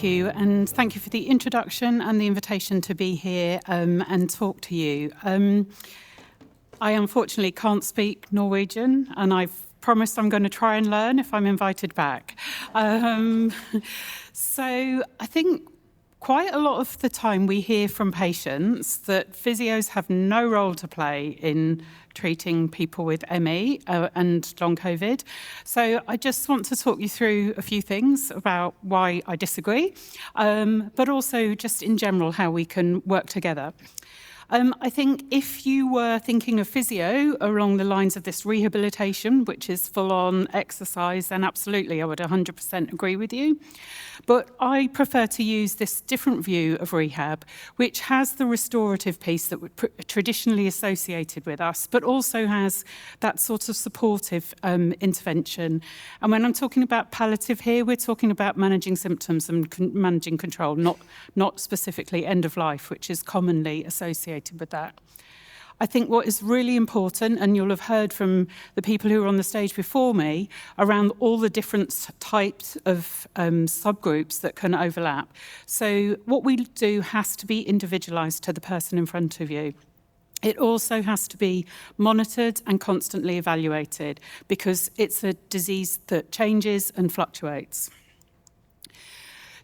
you, and thank you for the introduction and the invitation to be here and talk to you. I unfortunately can't speak Norwegian, and I've promised I'm going to try and learn if I'm invited back. So I think quite a lot of the time we hear from patients that physios have no role to play in treating people with ME and long COVID. So I just want to talk you through a few things about why I disagree, but also just in general how we can work together. I think if you were thinking of physio along the lines of this rehabilitation, which is full-on exercise, then absolutely, I would 100% agree with you. But I prefer to use this different view of rehab, which has the restorative piece that we're traditionally associated with us, but also has that sort of supportive intervention. And when I'm talking about palliative here, we're talking about managing symptoms and managing control, not specifically end of life, which is commonly associated with that. I think what is really important, and you'll have heard from the people who were on the stage before me, around all the different types of subgroups that can overlap. So what we do has to be individualised to the person in front of you. It also has to be monitored and constantly evaluated because it's a disease that changes and fluctuates.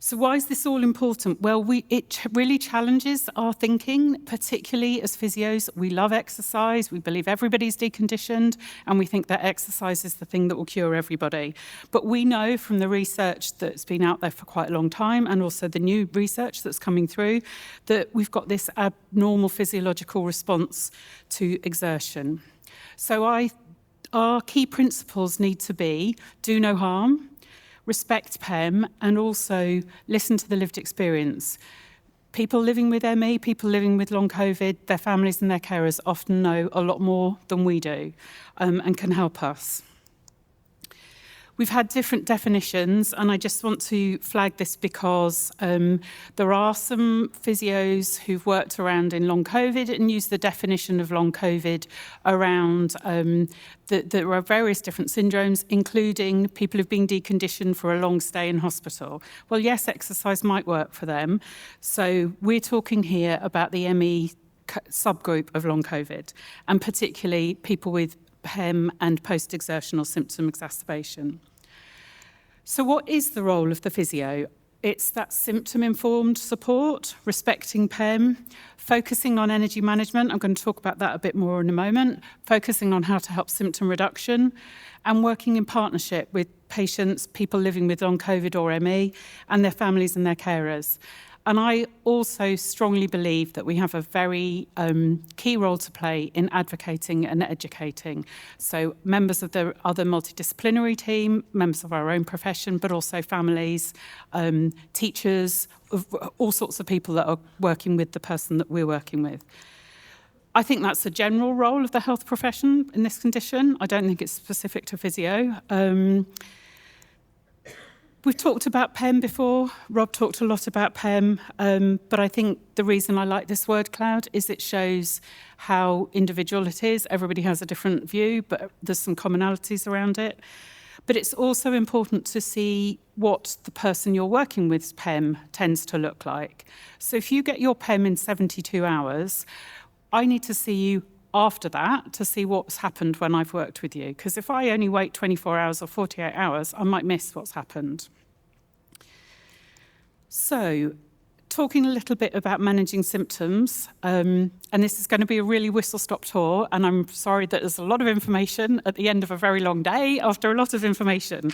So why is this all important? Well, it really challenges our thinking, particularly as physios. We love exercise. We believe everybody's deconditioned, and we think that exercise is the thing that will cure everybody. But we know from the research that's been out there for quite a long time, and also the new research that's coming through, that we've got this abnormal physiological response to exertion. So our key principles need to be do no harm, respect PEM, and also listen to the lived experience. People living with ME, people living with long COVID, their families and their carers often know a lot more than we do and can help us. We've had different definitions, and I just want to flag this because there are some physios who've worked around in long COVID and used the definition of long COVID around there are various different syndromes, including people who've been deconditioned for a long stay in hospital. Well, yes, exercise might work for them. So we're talking here about the ME subgroup of long COVID, and particularly people with PEM and post-exertional symptom exacerbation. So what is the role of the physio? It's that symptom-informed support, respecting PEM, focusing on energy management. I'm going to talk about that a bit more in a moment, focusing on how to help symptom reduction, and working in partnership with patients, people living with long COVID or ME, and their families and their carers. And I also strongly believe that we have a very key role to play in advocating and educating. So members of the other multidisciplinary team, members of our own profession, but also families, teachers, all sorts of people that are working with the person that we're working with. I think that's a general role of the health profession in this condition. I don't think it's specific to physio. We've talked about PEM before. Rob talked a lot about PEM, but I think the reason I like this word cloud is it shows how individual it is. Everybody has a different view, but there's some commonalities around it. But it's also important to see what the person you're working with's PEM tends to look like. So if you get your PEM in 72 hours, I need to see you after that to see what's happened when I've worked with you. Because if I only wait 24 hours or 48 hours, I might miss what's happened. So, talking a little bit about managing symptoms, and this is going to be a really whistle-stop tour, and I'm sorry that there's a lot of information at the end of a very long day after a lot of information.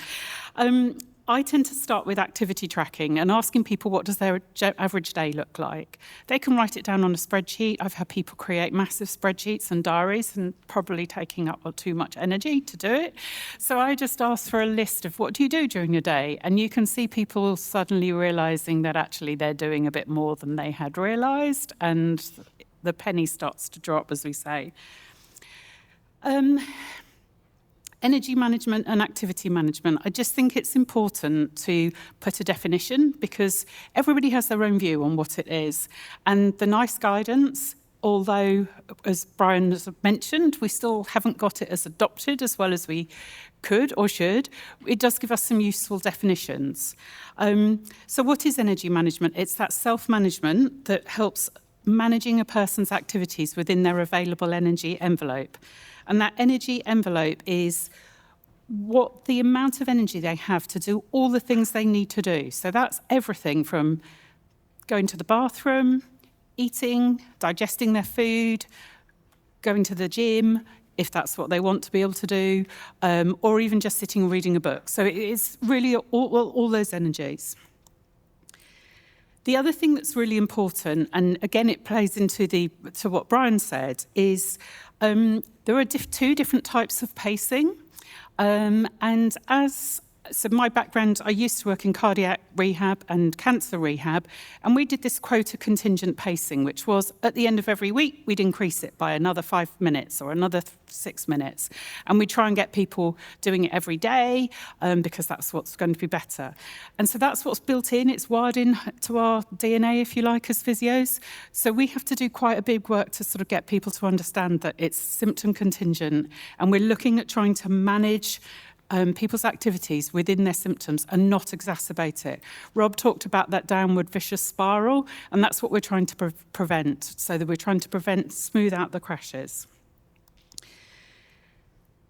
I tend to start with activity tracking and asking people what does their average day look like. They can write it down on a spreadsheet. I've had people create massive spreadsheets and diaries and probably taking up too much energy to do it. So I just ask for a list of what do you do during your day? And you can see people suddenly realising that actually they're doing a bit more than they had realised, and the penny starts to drop, as we say. Energy management and activity management. I just think it's important to put a definition because everybody has their own view on what it is. And the nice guidance although, as Brian has mentioned, we still haven't got it as adopted as well as we could or should, it does give us some useful definitions. So what is energy management? It's that self-management that helps managing a person's activities within their available energy envelope. And that energy envelope is what the amount of energy they have to do all the things they need to do. So that's everything from going to the bathroom, eating, digesting their food, going to the gym, if that's what they want to be able to do, or even just sitting and reading a book. So it is really all those energies. The other thing that's really important, and again it plays into to what Brian said, is there are two different types of pacing. So my background, I used to work in cardiac rehab and cancer rehab, and we did this quota contingent pacing, which was at the end of every week, we'd increase it by another 5 minutes or another 6 minutes. And we try and get people doing it every day because that's what's going to be better. And so that's what's built in. It's wired in to our DNA, if you like, as physios. So we have to do quite a big work to sort of get people to understand that it's symptom contingent. And we're looking at trying to manage people's activities within their symptoms and not exacerbate it. Rob talked about that downward vicious spiral, and that's what we're trying to prevent, so that we're trying to smooth out the crashes.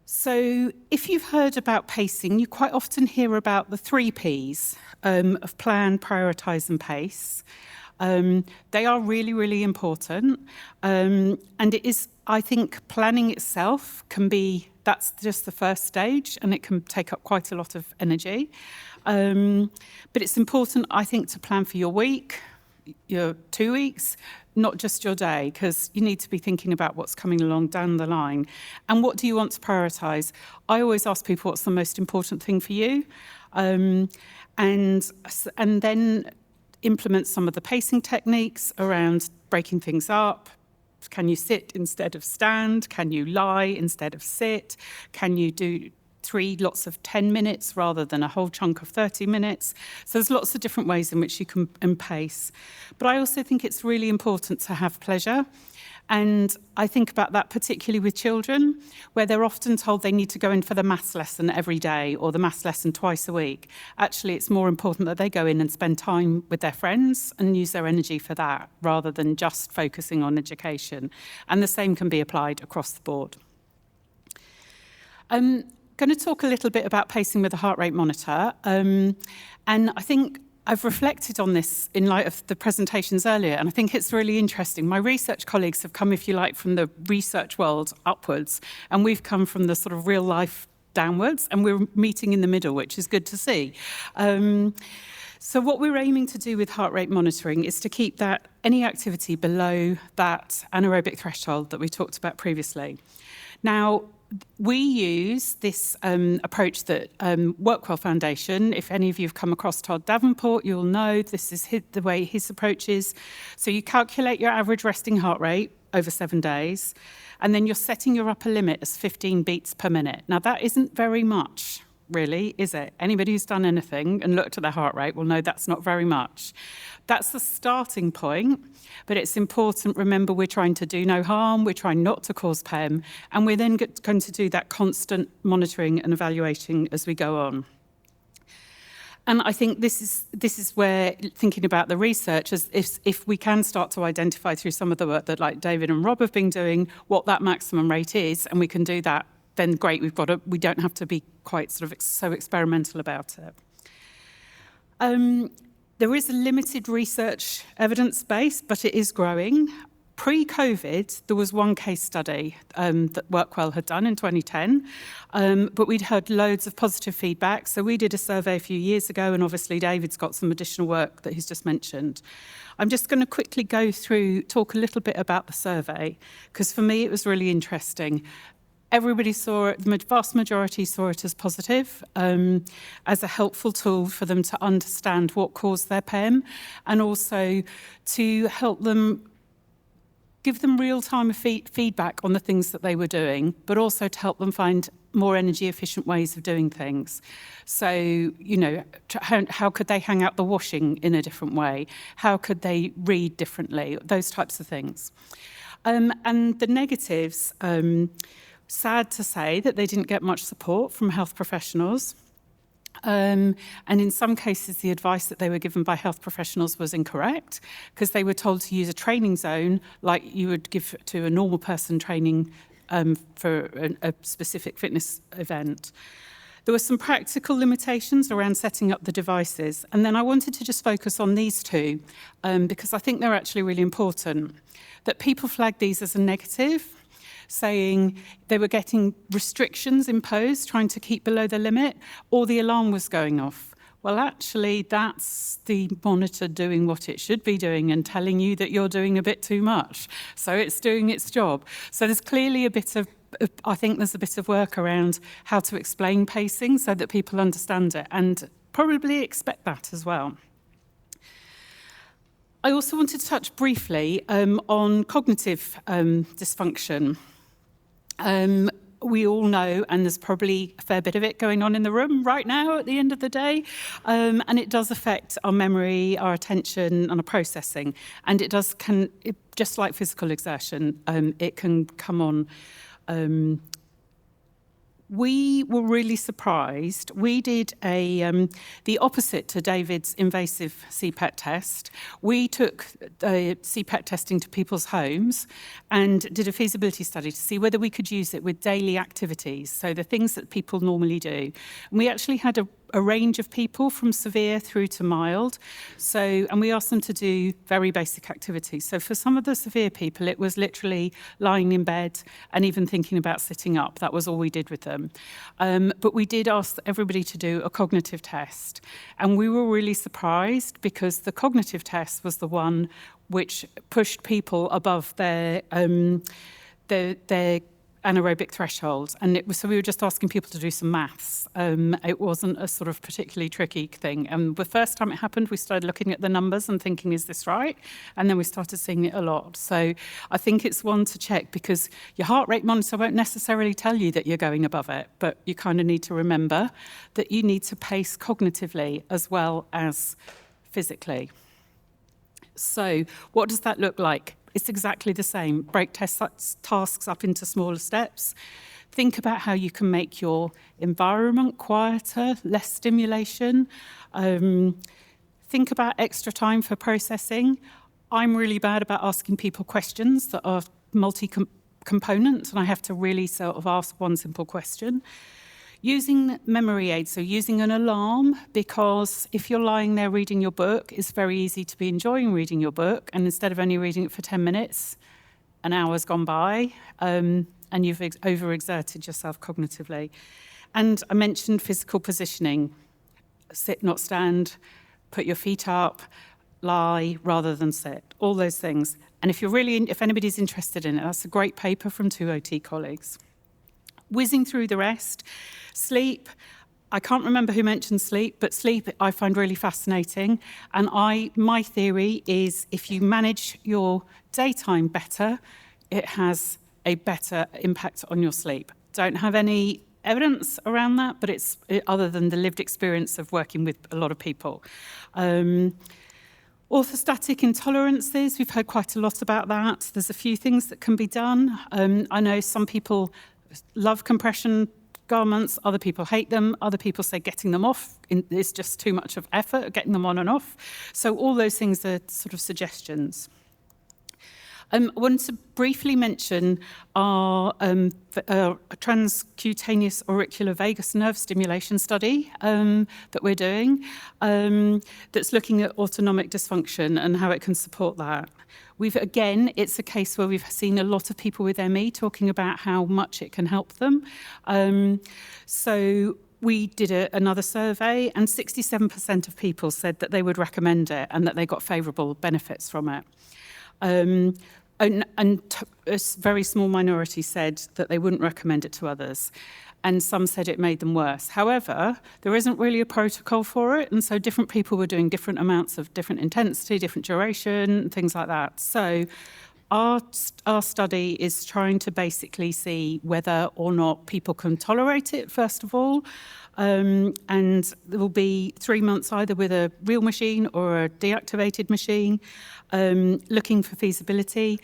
So if you've heard about pacing, you quite often hear about the 3 Ps of plan, prioritise and pace. They are really, really important. And it is, I think, planning itself that's just the first stage, and it can take up quite a lot of energy. But it's important, I think, to plan for your week, your 2 weeks, not just your day, because you need to be thinking about what's coming along down the line. And what do you want to prioritise? I always ask people, what's the most important thing for you? And then implement some of the pacing techniques around breaking things up. Can you sit instead of stand? Can you lie instead of sit? Can you do 3 lots of 10 minutes rather than a whole chunk of 30 minutes? So there's lots of different ways in which you can pace. But I also think it's really important to have pleasure. And I think about that particularly with children, where they're often told they need to go in for the maths lesson every day or the maths lesson twice a week. Actually, it's more important that they go in and spend time with their friends and use their energy for that, rather than just focusing on education. And the same can be applied across the board. I'm going to talk a little bit about pacing with a heart rate monitor. And I think I've reflected on this in light of the presentations earlier, and I think it's really interesting. My research colleagues have come, if you like, from the research world upwards, and we've come from the sort of real life downwards, and we're meeting in the middle, which is good to see. So what we're aiming to do with heart rate monitoring is to keep any activity below that anaerobic threshold that we talked about previously. Now, we use this approach that Workwell Foundation, if any of you have come across Todd Davenport, you'll know this is the way his approach is. So you calculate your average resting heart rate over 7 days, and then you're setting your upper limit as 15 beats per minute. Now, that isn't very much, really, is it? Anybody who's done anything and looked at their heart rate will know that's not very much. That's the starting point, but it's important. Remember, we're trying to do no harm, we're trying not to cause PEM, and we're then going to do that constant monitoring and evaluating as we go on. And I think this is where, thinking about the research, as if we can start to identify through some of the work that like David and Rob have been doing, what that maximum rate is, and we can do that, then great, we don't have to be quite sort of so experimental about it. There is a limited research evidence base, but it is growing. Pre-COVID, there was one case study that Workwell had done in 2010, but we'd heard loads of positive feedback. So we did a survey a few years ago, and obviously David's got some additional work that he's just mentioned. I'm just going to quickly talk a little bit about the survey, because for me it was really interesting. Everybody saw it, the vast majority saw it as positive, as a helpful tool for them to understand what caused their PEM, and also to help them, give them real-time feedback on the things that they were doing, but also to help them find more energy-efficient ways of doing things. So, you know, how could they hang out the washing in a different way? How could they read differently? Those types of things. And the negatives, sad to say that they didn't get much support from health professionals. And in some cases, the advice that they were given by health professionals was incorrect, because they were told to use a training zone like you would give to a normal person training for a specific fitness event. There were some practical limitations around setting up the devices. And then I wanted to just focus on these two, because I think they're actually really important. That people flagged these as a negative, saying they were getting restrictions imposed, trying to keep below the limit, or the alarm was going off. Well, actually, that's the monitor doing what it should be doing and telling you that you're doing a bit too much. So it's doing its job. So there's clearly a bit of, I think there's a bit of work around how to explain pacing so that people understand it and probably expect that as well. I also wanted to touch briefly on cognitive dysfunction. We all know, and there's probably a fair bit of it going on in the room right now at the end of the day, and it does affect our memory, our attention, and our processing. And just like physical exertion, it can come on. We were really surprised. We did the opposite to David's invasive CPET test. We took CPET testing to people's homes and did a feasibility study to see whether we could use it with daily activities, so the things that people normally do. And we actually had a range of people from severe through to mild. And we asked them to do very basic activities. So for some of the severe people, it was literally lying in bed and even thinking about sitting up. That was all we did with them. But we did ask everybody to do a cognitive test. And we were really surprised, because the cognitive test was the one which pushed people above their anaerobic threshold. And so we were just asking people to do some maths. It wasn't a sort of particularly tricky thing. And the first time it happened, we started looking at the numbers and thinking, is this right? And then we started seeing it a lot. So I think it's one to check, because your heart rate monitor won't necessarily tell you that you're going above it, but you kind of need to remember that you need to pace cognitively as well as physically. So what does that look like? It's exactly the same. Break tasks up into smaller steps. Think about how you can make your environment quieter, less stimulation. Think about extra time for processing. I'm really bad about asking people questions that are multi-component, and I have to really sort of ask one simple question. Using memory aids, so using an alarm, because if you're lying there reading your book, it's very easy to be enjoying reading your book, and instead of only reading it for 10 minutes, an hour's gone by, and you've overexerted yourself cognitively. And I mentioned physical positioning. Sit, not stand, put your feet up, lie rather than sit, all those things. And if anybody's interested in it, that's a great paper from two OT colleagues. Whizzing through the rest. Sleep, I can't remember who mentioned sleep, but sleep I find really fascinating. And my theory is if you manage your daytime better, it has a better impact on your sleep. Don't have any evidence around that, but it's other than the lived experience of working with a lot of people. Orthostatic intolerances, we've heard quite a lot about that. There's a few things that can be done. I know some people love compression garments, other people hate them, other people say getting them off is just too much of effort, getting them on and off. So all those things are sort of suggestions. I want to briefly mention our transcutaneous auricular vagus nerve stimulation study that we're doing that's looking at autonomic dysfunction and how it can support that. It's a case where we've seen a lot of people with ME talking about how much it can help them. So we did another survey, and 67% of people said that they would recommend it and that they got favourable benefits from it. And a very small minority said that they wouldn't recommend it to others. And some said it made them worse. However, there isn't really a protocol for it, and so different people were doing different amounts of different intensity, different duration, things like that. So our study is trying to basically see whether or not people can tolerate it, first of all. And there will be 3 months either with a real machine or a deactivated machine, looking for feasibility.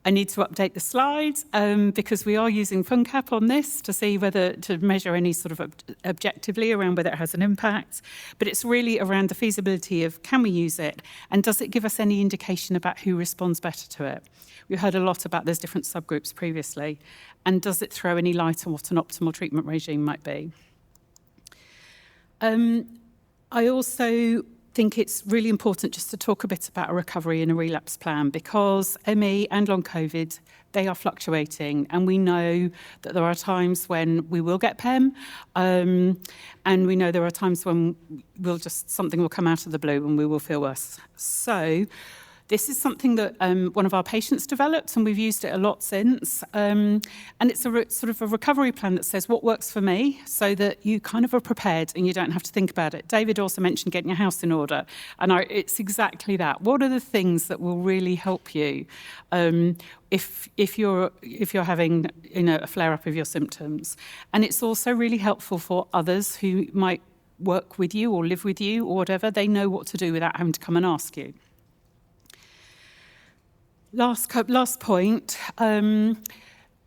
I need to update the slides because we are using FunCap on this to see whether to measure any sort of objectively around whether it has an impact. But it's really around the feasibility of can we use it and does it give us any indication about who responds better to it? We heard a lot about those different subgroups previously, and does it throw any light on what an optimal treatment regime might be? I also think it's really important just to talk a bit about a recovery and a relapse plan because ME and long COVID, they are fluctuating, and we know that there are times when we will get PEM, and we know there are times when something will come out of the blue and we will feel worse. So this is something that one of our patients developed, and we've used it a lot since. And it's a sort of a recovery plan that says what works for me so that you kind of are prepared and you don't have to think about it. David also mentioned getting your house in order, and it's exactly that. What are the things that will really help you if you're having a flare-up of your symptoms? And it's also really helpful for others who might work with you or live with you or whatever. They know what to do without having to come and ask you. Last point,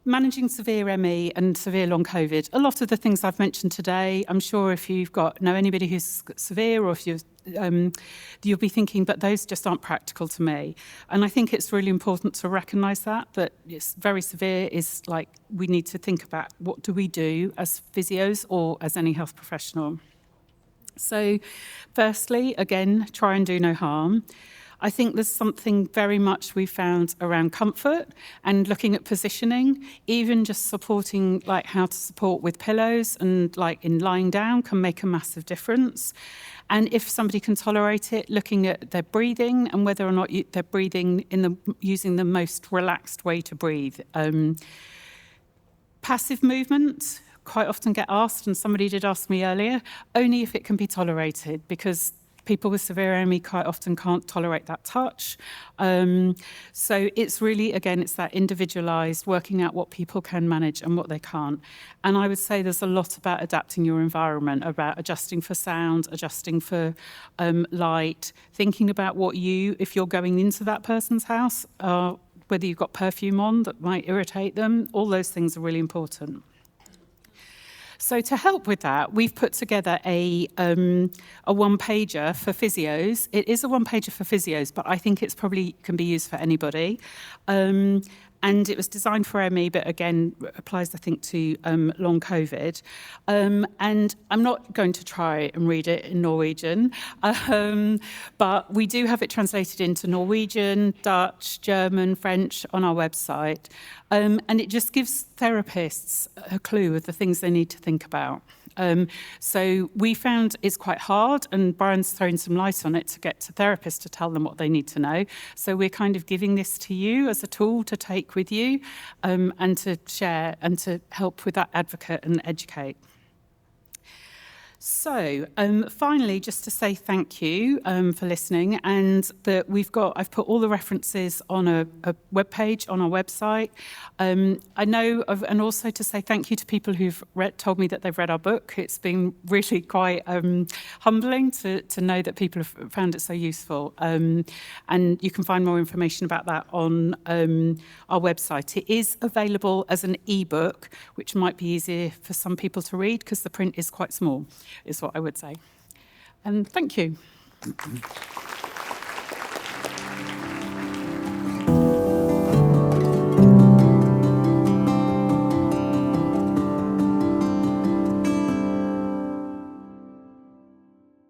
managing severe ME and severe long COVID. A lot of the things I've mentioned today, I'm sure if you've know anybody who's severe or if you'll be thinking, but those just aren't practical to me. And I think it's really important to recognise that it's very severe is like we need to think about what do we do as physios or as any health professional. So firstly, again, try and do no harm. I think there's something very much we found around comfort and looking at positioning, even just supporting like how to support with pillows and like in lying down can make a massive difference. And if somebody can tolerate it, looking at their breathing and whether or not they're breathing using the most relaxed way to breathe. Passive movement, quite often get asked, and somebody did ask me earlier, only if it can be tolerated because people with severe ME quite often can't tolerate that touch. So it's really, again, it's that individualised, working out what people can manage and what they can't. And I would say there's a lot about adapting your environment, about adjusting for sound, adjusting for light, thinking about if you're going into that person's house, whether you've got perfume on that might irritate them, all those things are really important. So to help with that, we've put together a one-pager for physios. It is a one-pager for physios, but I think it's probably can be used for anybody. And it was designed for ME, but again, applies, I think, to long COVID. And I'm not going to try and read it in Norwegian, but we do have it translated into Norwegian, Dutch, German, French on our website. And it just gives therapists a clue of the things they need to think about. So we found it's quite hard, and Brian's thrown some light on it to get to therapists to tell them what they need to know. So we're kind of giving this to you as a tool to take with you and to share and to help with that advocate and educate. So finally, just to say thank you for listening, and that I've put all the references on a web page on our website. I know, and also to say thank you to people who've told me that they've read our book. It's been really quite humbling to know that people have found it so useful. And you can find more information about that on our website. It is available as an ebook, which might be easier for some people to read because the print is quite small, is what I would say. And thank you.